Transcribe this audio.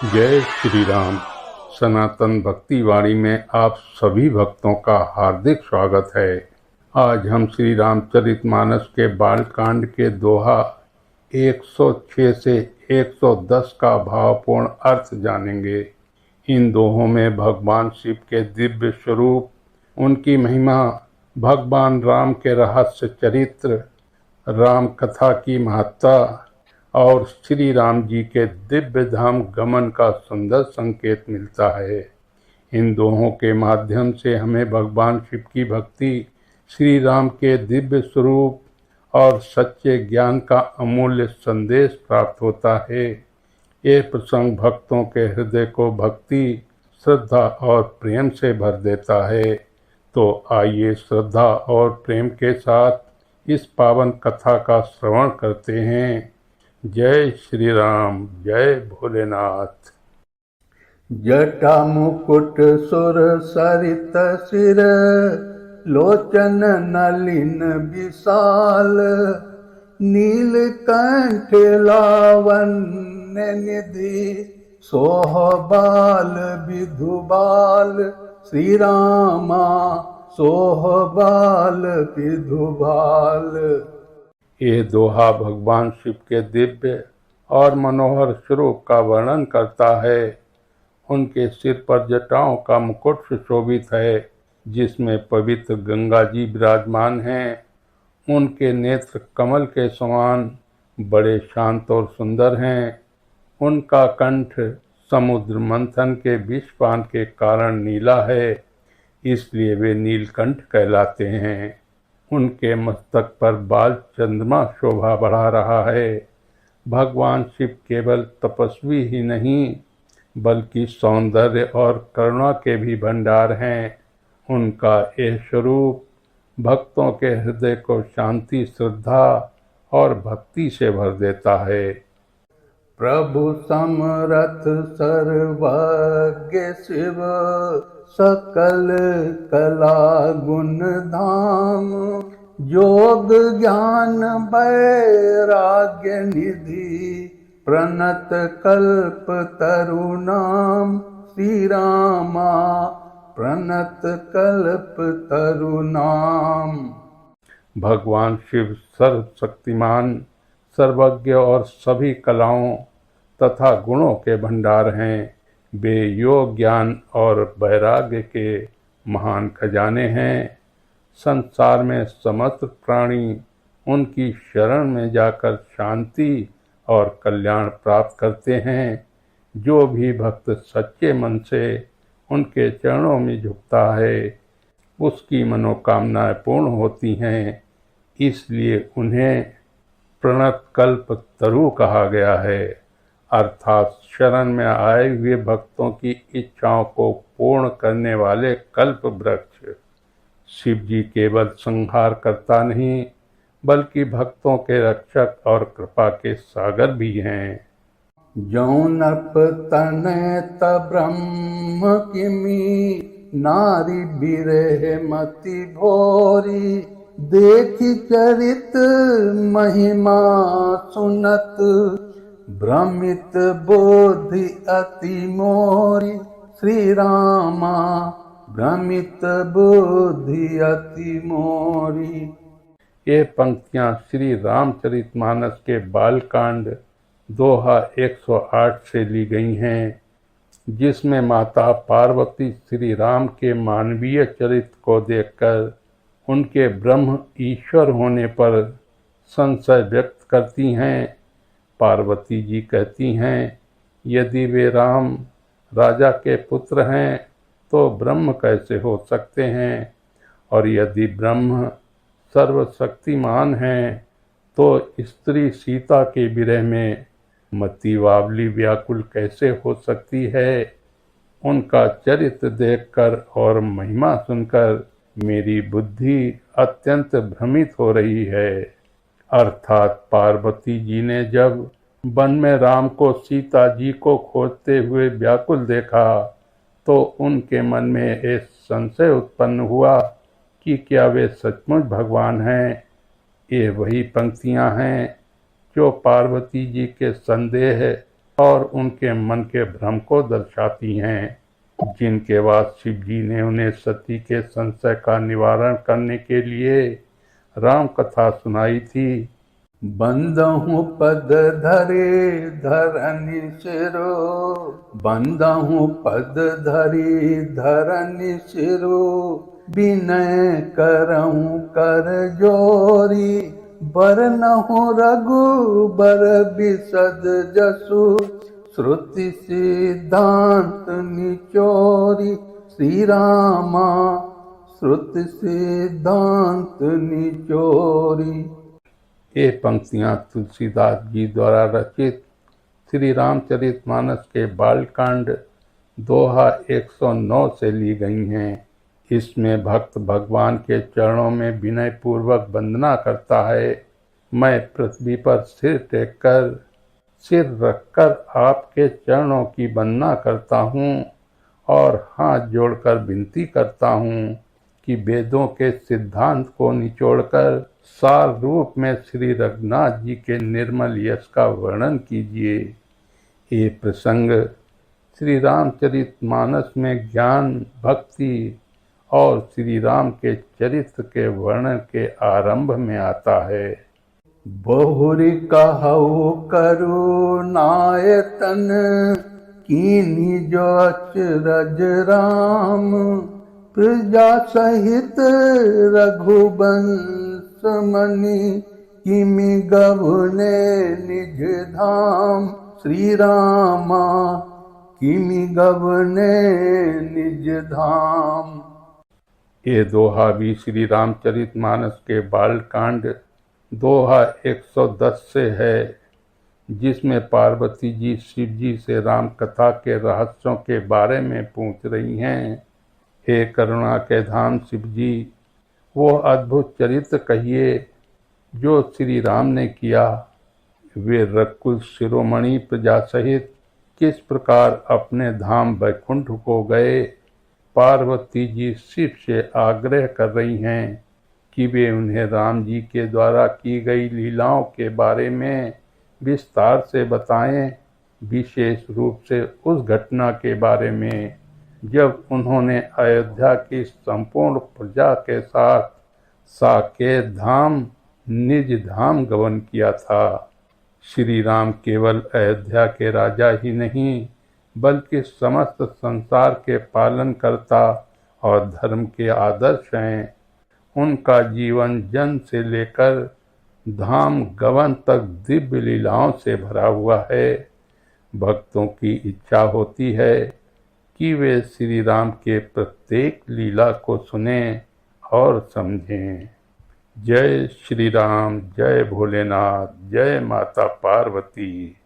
जय श्री राम। सनातन भक्ति वाणी में आप सभी भक्तों का हार्दिक स्वागत है। आज हम श्री रामचरितमानस के बालकांड के दोहा 106 से 110 का भावपूर्ण अर्थ जानेंगे। इन दोहों में भगवान शिव के दिव्य स्वरूप, उनकी महिमा, भगवान राम के रहस्य चरित्र, राम कथा की महत्ता और श्री राम जी के दिव्य धाम गमन का सुंदर संकेत मिलता है। इन दोहों के माध्यम से हमें भगवान शिव की भक्ति, श्री राम के दिव्य स्वरूप और सच्चे ज्ञान का अमूल्य संदेश प्राप्त होता है। ये प्रसंग भक्तों के हृदय को भक्ति, श्रद्धा और प्रेम से भर देता है। तो आइए श्रद्धा और प्रेम के साथ इस पावन कथा का श्रवण करते हैं। जय श्री राम, जय भोलेनाथ। जटा मुकुट सुर सरित सिर, लोचन नलिन विशाल, नीलकंठ लावण्य निधि, सोहबाल विधुबाल, श्री रामा सोहबाल विधुबाल। ये दोहा भगवान शिव के दिव्य और मनोहर स्वरूप का वर्णन करता है। उनके सिर पर जटाओं का मुकुट सुशोभित है, जिसमें पवित्र गंगा जी विराजमान हैं। उनके नेत्र कमल के समान बड़े शांत और सुंदर हैं। उनका कंठ समुद्र मंथन के विषपान के कारण नीला है, इसलिए वे नीलकंठ कहलाते हैं। उनके मस्तक पर बाल चंद्रमा शोभा बढ़ा रहा है। भगवान शिव केवल तपस्वी ही नहीं, बल्कि सौंदर्य और करुणा के भी भंडार हैं। उनका यह स्वरूप भक्तों के हृदय को शांति, श्रद्धा और भक्ति से भर देता है। प्रभु समरथ सर्वज्ञ शिव, सकल कला गुण धाम, योग ज्ञान वैराग्य निधि, प्रणत कल्प तरुणाम, श्री रामा प्रणत कल्प तरुणाम। भगवान शिव सर्वशक्तिमान, सर्वज्ञ और सभी कलाओं तथा गुणों के भंडार हैं। वे योग, ज्ञान और वैराग्य के महान खजाने हैं। संसार में समस्त प्राणी उनकी शरण में जाकर शांति और कल्याण प्राप्त करते हैं। जो भी भक्त सच्चे मन से उनके चरणों में झुकता है, उसकी मनोकामनाएं पूर्ण होती हैं। इसलिए उन्हें प्रणत कल्प तरु कहा गया है, अर्थात शरण में आए हुए भक्तों की इच्छाओं को पूर्ण करने वाले कल्प वृक्ष। शिव जी केवल संहार करता नहीं, बल्कि भक्तों के रक्षक और कृपा के सागर भी हैं। जौनप तनयत ब्रह्म किमी, नारी बिरह मति भोरी, देखि चरित महिमा सुनत, भ्रमित बोधि अति मोरी, श्री रामा भ्रमित बोधि अति मोरी। ये पंक्तियां श्री रामचरितमानस के बालकांड दोहा 108 से ली गई हैं, जिसमें माता पार्वती श्री राम के मानवीय चरित्र को देखकर उनके ब्रह्म ईश्वर होने पर संशय व्यक्त करती हैं। पार्वती जी कहती हैं, यदि वे राम राजा के पुत्र हैं तो ब्रह्म कैसे हो सकते हैं, और यदि ब्रह्म सर्वशक्तिमान हैं तो स्त्री सीता के विरह में मति बावली व्याकुल कैसे हो सकती है। उनका चरित्र देखकर और महिमा सुनकर मेरी बुद्धि अत्यंत भ्रमित हो रही है। अर्थात पार्वती जी ने जब वन में राम को सीता जी को खोजते हुए व्याकुल देखा, तो उनके मन में एक संशय उत्पन्न हुआ कि क्या वे सचमुच भगवान हैं। ये वही पंक्तियां हैं जो पार्वती जी के संदेह और उनके मन के भ्रम को दर्शाती हैं, जिनके बाद शिव जी ने उन्हें सती के संशय का निवारण करने के लिए राम कथा सुनाई थी। बंदहु पद धरे धरनि सिरो, बंदहु पद धरी धरनि सिरो, विनय करहु कर जोरी, बरनहु रघुबर बिसद जसु, श्रुति सिद्धांत निचोरी, श्री रामा श्रुति सिद्धांत निचोरी। ये पंक्तियां तुलसीदास जी द्वारा रचित श्री रामचरितमानस के बालकांड दोहा 109 से ली गई हैं। इसमें भक्त भगवान के चरणों में विनय पूर्वक वंदना करता है। मैं पृथ्वी पर सिर रखकर आपके चरणों की वंदना करता हूँ और हाथ जोड़कर विनती करता हूँ कि वेदों के सिद्धांत को निचोड़कर सार रूप में श्री रघुनाथ जी के निर्मल यश का वर्णन कीजिए। ये प्रसंग श्री रामचरितमानस में ज्ञान, भक्ति और श्री राम के चरित्र के वर्णन के आरंभ में आता है। बहुरी कहु करुणायतन, कीन्ही जो अचरज राम, प्रजा सहित रघुवंश मनि, किमि गवने निज धाम, श्री रामा किमि गवने निज धाम। ये दोहा भी श्री रामचरितमानस के बालकांड दोहा 110 से है, जिसमें पार्वती जी शिव जी से राम कथा के रहस्यों के बारे में पूछ रही हैं। हे करुणा के धाम शिव जी, वो अद्भुत चरित्र कहिए जो श्री राम ने किया। वे रघुकुल शिरोमणि प्रजा सहित किस प्रकार अपने धाम वैकुंठ को गए। पार्वती जी शिव से आग्रह कर रही हैं कि वे उन्हें राम जी के द्वारा की गई लीलाओं के बारे में विस्तार से बताएं, विशेष रूप से उस घटना के बारे में जब उन्होंने अयोध्या की संपूर्ण प्रजा के साथ साकेत धाम निज धाम गमन किया था। श्री राम केवल अयोध्या के राजा ही नहीं, बल्कि समस्त संसार के पालनकर्ता और धर्म के आदर्श हैं। उनका जीवन जन्म से लेकर धाम गमन तक दिव्य लीलाओं से भरा हुआ है। भक्तों की इच्छा होती है कि वे श्री राम के प्रत्येक लीला को सुनें और समझें। जय श्री राम, जय भोलेनाथ, जय माता पार्वती।